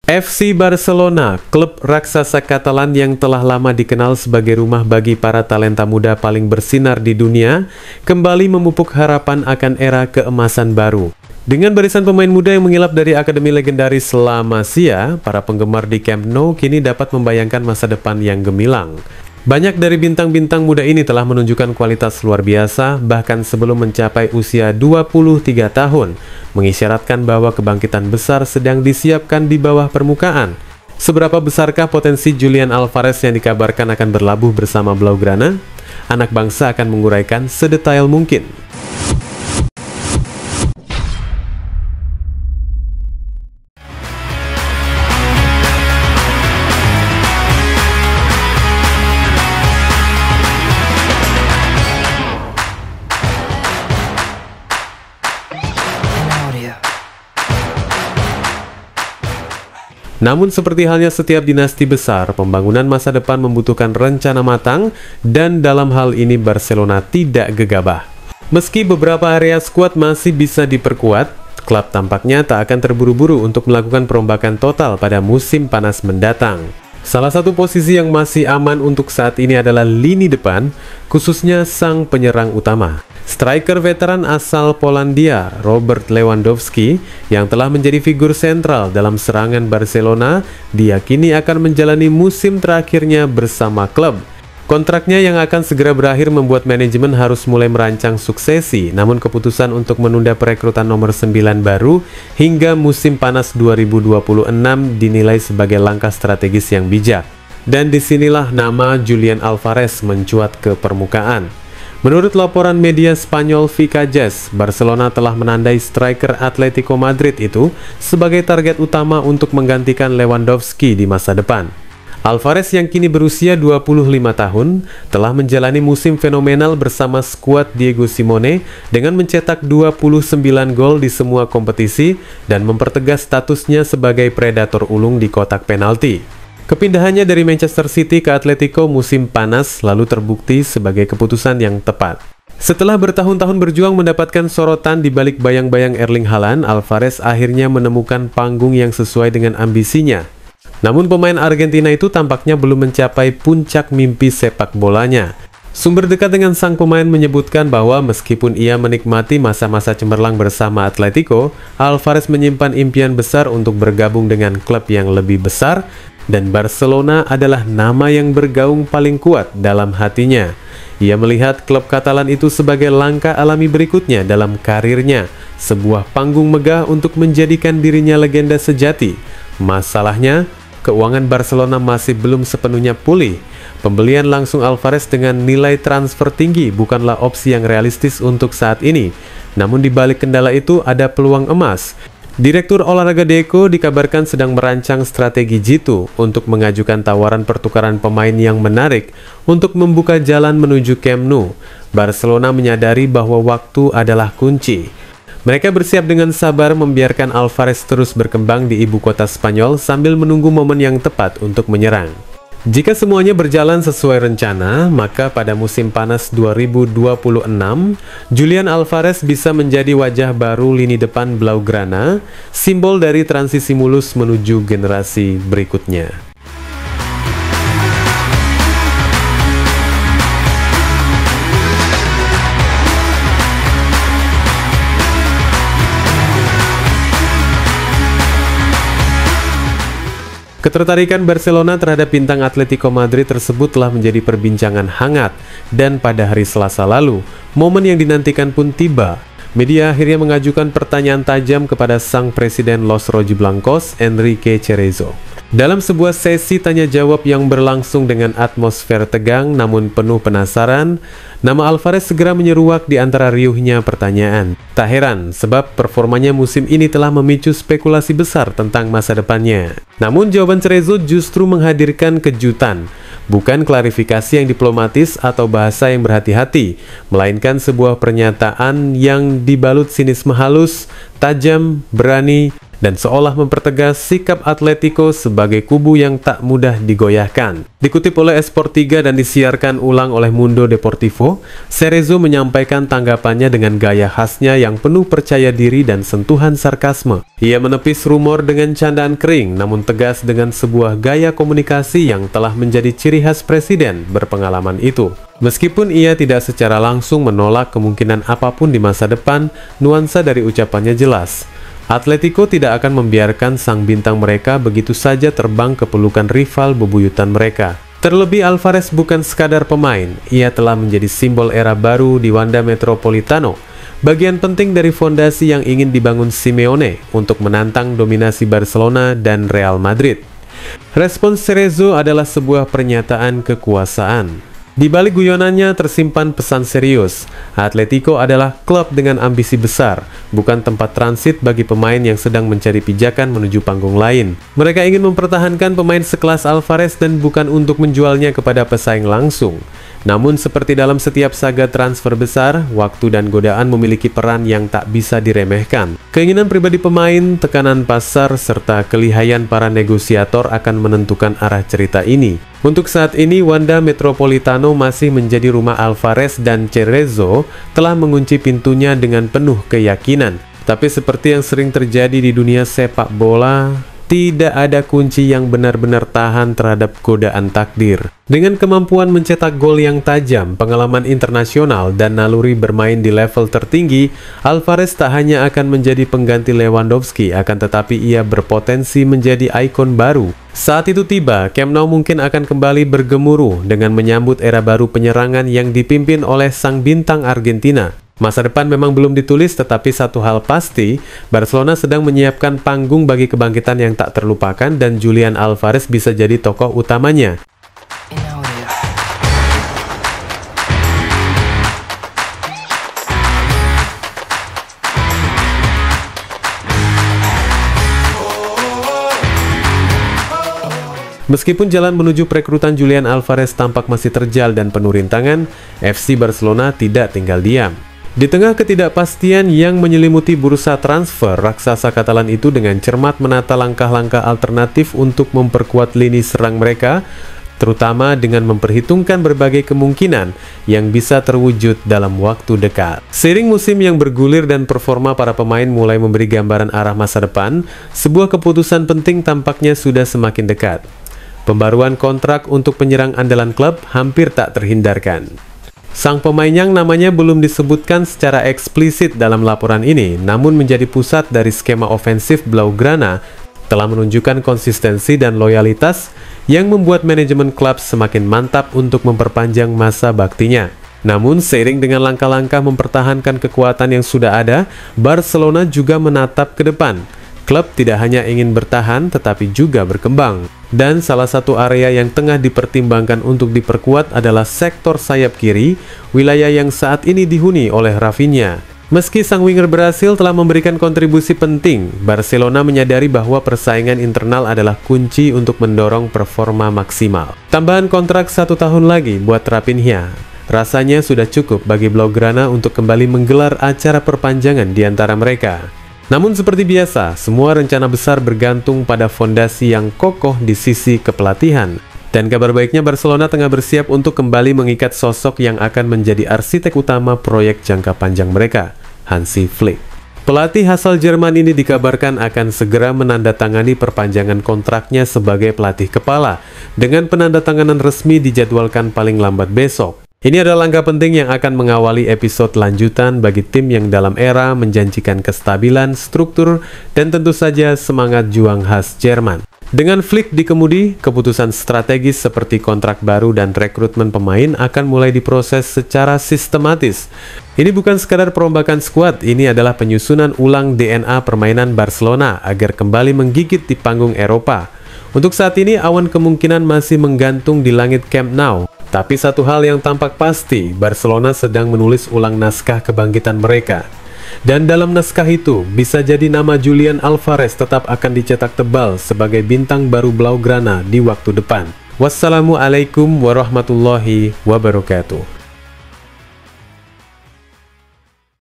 FC Barcelona, klub raksasa Katalan yang telah lama dikenal sebagai rumah bagi para talenta muda paling bersinar di dunia, kembali memupuk harapan akan era keemasan baru. Dengan barisan pemain muda yang mengilap dari akademi legendaris La Masia, para penggemar di Camp Nou kini dapat membayangkan masa depan yang gemilang. Banyak dari bintang-bintang muda ini telah menunjukkan kualitas luar biasa, bahkan sebelum mencapai usia 23 tahun, mengisyaratkan bahwa kebangkitan besar sedang disiapkan di bawah permukaan. Seberapa besarkah potensi Julian Alvarez yang dikabarkan akan berlabuh bersama Blaugrana? Anak bangsa akan menguraikan sedetail mungkin. Namun seperti halnya setiap dinasti besar, pembangunan masa depan membutuhkan rencana matang dan dalam hal ini Barcelona tidak gegabah. Meski beberapa area skuad masih bisa diperkuat, klub tampaknya tak akan terburu-buru untuk melakukan perombakan total pada musim panas mendatang. Salah satu posisi yang masih aman untuk saat ini adalah lini depan, khususnya sang penyerang utama. Striker veteran asal Polandia, Robert Lewandowski, yang telah menjadi figur sentral dalam serangan Barcelona, diyakini akan menjalani musim terakhirnya bersama klub. Kontraknya yang akan segera berakhir membuat manajemen harus mulai merancang suksesi, namun keputusan untuk menunda perekrutan nomor 9 baru hingga musim panas 2026 dinilai sebagai langkah strategis yang bijak. Dan disinilah nama Julian Alvarez mencuat ke permukaan. Menurut laporan media Spanyol Vicajas, Barcelona telah menandai striker Atletico Madrid itu sebagai target utama untuk menggantikan Lewandowski di masa depan. Alvarez yang kini berusia 25 tahun telah menjalani musim fenomenal bersama skuad Diego Simeone dengan mencetak 29 gol di semua kompetisi dan mempertegas statusnya sebagai predator ulung di kotak penalti. Kepindahannya dari Manchester City ke Atletico musim panas lalu terbukti sebagai keputusan yang tepat. Setelah bertahun-tahun berjuang mendapatkan sorotan di balik bayang-bayang Erling Haaland, Alvarez akhirnya menemukan panggung yang sesuai dengan ambisinya. Namun pemain Argentina itu tampaknya belum mencapai puncak mimpi sepak bolanya. Sumber dekat dengan sang pemain menyebutkan bahwa meskipun ia menikmati masa-masa cemerlang bersama Atletico, Alvarez menyimpan impian besar untuk bergabung dengan klub yang lebih besar, dan Barcelona adalah nama yang bergaung paling kuat dalam hatinya. Ia melihat klub Katalan itu sebagai langkah alami berikutnya dalam karirnya, sebuah panggung megah untuk menjadikan dirinya legenda sejati. Masalahnya, keuangan Barcelona masih belum sepenuhnya pulih. Pembelian langsung Alvarez dengan nilai transfer tinggi bukanlah opsi yang realistis untuk saat ini. Namun di balik kendala itu ada peluang emas. Direktur olahraga Deco dikabarkan sedang merancang strategi jitu untuk mengajukan tawaran pertukaran pemain yang menarik untuk membuka jalan menuju Camp Nou. Barcelona menyadari bahwa waktu adalah kunci. Mereka bersiap dengan sabar membiarkan Alvarez terus berkembang di ibu kota Spanyol sambil menunggu momen yang tepat untuk menyerang. Jika semuanya berjalan sesuai rencana, maka pada musim panas 2026, Julian Alvarez bisa menjadi wajah baru lini depan Blaugrana, simbol dari transisi mulus menuju generasi berikutnya. Ketertarikan Barcelona terhadap bintang Atletico Madrid tersebut telah menjadi perbincangan hangat, dan pada hari Selasa lalu, momen yang dinantikan pun tiba. Media akhirnya mengajukan pertanyaan tajam kepada sang presiden Los Rojiblancos, Enrique Cerezo. Dalam sebuah sesi tanya-jawab yang berlangsung dengan atmosfer tegang namun penuh penasaran, nama Alvarez segera menyeruak di antara riuhnya pertanyaan. Tak heran, sebab performanya musim ini telah memicu spekulasi besar tentang masa depannya. Namun jawaban Cerezo justru menghadirkan kejutan. Bukan klarifikasi yang diplomatis atau bahasa yang berhati-hati, melainkan sebuah pernyataan yang dibalut sinisme halus, tajam, berani, dan seolah mempertegas sikap Atletico sebagai kubu yang tak mudah digoyahkan. Dikutip oleh Esport 3 dan disiarkan ulang oleh Mundo Deportivo, Cerezo menyampaikan tanggapannya dengan gaya khasnya yang penuh percaya diri dan sentuhan sarkasme. Ia menepis rumor dengan candaan kering, namun tegas dengan sebuah gaya komunikasi yang telah menjadi ciri khas presiden berpengalaman itu. Meskipun ia tidak secara langsung menolak kemungkinan apapun di masa depan, nuansa dari ucapannya jelas. Atletico tidak akan membiarkan sang bintang mereka begitu saja terbang ke pelukan rival bebuyutan mereka. Terlebih Alvarez bukan sekadar pemain, ia telah menjadi simbol era baru di Wanda Metropolitano, bagian penting dari fondasi yang ingin dibangun Simeone untuk menantang dominasi Barcelona dan Real Madrid. Respons Cerezo adalah sebuah pernyataan kekuasaan. Di balik guyonannya tersimpan pesan serius. Atletico adalah klub dengan ambisi besar, bukan tempat transit bagi pemain yang sedang mencari pijakan menuju panggung lain. Mereka ingin mempertahankan pemain sekelas Alvarez dan bukan untuk menjualnya kepada pesaing langsung. Namun seperti dalam setiap saga transfer besar, waktu dan godaan memiliki peran yang tak bisa diremehkan. Keinginan pribadi pemain, tekanan pasar, serta kelihayan para negosiator akan menentukan arah cerita ini. Untuk saat ini, Wanda Metropolitano masih menjadi rumah Alvarez dan Cerezo telah mengunci pintunya dengan penuh keyakinan. Tapi seperti yang sering terjadi di dunia sepak bola, tidak ada kunci yang benar-benar tahan terhadap godaan takdir. Dengan kemampuan mencetak gol yang tajam, pengalaman internasional, dan naluri bermain di level tertinggi, Alvarez tak hanya akan menjadi pengganti Lewandowski, akan tetapi ia berpotensi menjadi ikon baru. Saat itu tiba, Camp Nou mungkin akan kembali bergemuruh dengan menyambut era baru penyerangan yang dipimpin oleh sang bintang Argentina. Masa depan memang belum ditulis, tetapi satu hal pasti, Barcelona sedang menyiapkan panggung bagi kebangkitan yang tak terlupakan dan Julian Alvarez bisa jadi tokoh utamanya. Meskipun jalan menuju perekrutan Julian Alvarez tampak masih terjal dan penuh rintangan, FC Barcelona tidak tinggal diam. Di tengah ketidakpastian yang menyelimuti bursa transfer, raksasa Katalan itu dengan cermat menata langkah-langkah alternatif untuk memperkuat lini serang mereka, terutama dengan memperhitungkan berbagai kemungkinan yang bisa terwujud dalam waktu dekat. Seiring musim yang bergulir dan performa para pemain mulai memberi gambaran arah masa depan, sebuah keputusan penting tampaknya sudah semakin dekat. Pembaruan kontrak untuk penyerang andalan klub hampir tak terhindarkan. Sang pemain yang namanya belum disebutkan secara eksplisit dalam laporan ini, namun menjadi pusat dari skema ofensif Blaugrana, telah menunjukkan konsistensi dan loyalitas yang membuat manajemen klub semakin mantap untuk memperpanjang masa baktinya. Namun, seiring dengan langkah-langkah mempertahankan kekuatan yang sudah ada, Barcelona juga menatap ke depan. Klub tidak hanya ingin bertahan, tetapi juga berkembang. Dan salah satu area yang tengah dipertimbangkan untuk diperkuat adalah sektor sayap kiri, wilayah yang saat ini dihuni oleh Rafinha. Meski sang winger Brasil telah memberikan kontribusi penting, Barcelona menyadari bahwa persaingan internal adalah kunci untuk mendorong performa maksimal. Tambahan kontrak 1 tahun lagi buat Rafinha rasanya sudah cukup bagi Blaugrana untuk kembali menggelar acara perpanjangan di antara mereka. Namun seperti biasa, semua rencana besar bergantung pada fondasi yang kokoh di sisi kepelatihan. Dan kabar baiknya Barcelona tengah bersiap untuk kembali mengikat sosok yang akan menjadi arsitek utama proyek jangka panjang mereka, Hansi Flick. Pelatih asal Jerman ini dikabarkan akan segera menandatangani perpanjangan kontraknya sebagai pelatih kepala, dengan penandatanganan resmi dijadwalkan paling lambat besok. Ini adalah langkah penting yang akan mengawali episode lanjutan bagi tim yang dalam era menjanjikan kestabilan, struktur, dan tentu saja semangat juang khas Jerman. Dengan Flick di kemudi, keputusan strategis seperti kontrak baru dan rekrutmen pemain akan mulai diproses secara sistematis. Ini bukan sekadar perombakan skuad, ini adalah penyusunan ulang DNA permainan Barcelona agar kembali menggigit di panggung Eropa. Untuk saat ini, awan kemungkinan masih menggantung di langit Camp Nou. Tapi satu hal yang tampak pasti, Barcelona sedang menulis ulang naskah kebangkitan mereka. Dan dalam naskah itu, bisa jadi nama Julian Alvarez tetap akan dicetak tebal sebagai bintang baru Blaugrana di waktu depan. Wassalamualaikum warahmatullahi wabarakatuh.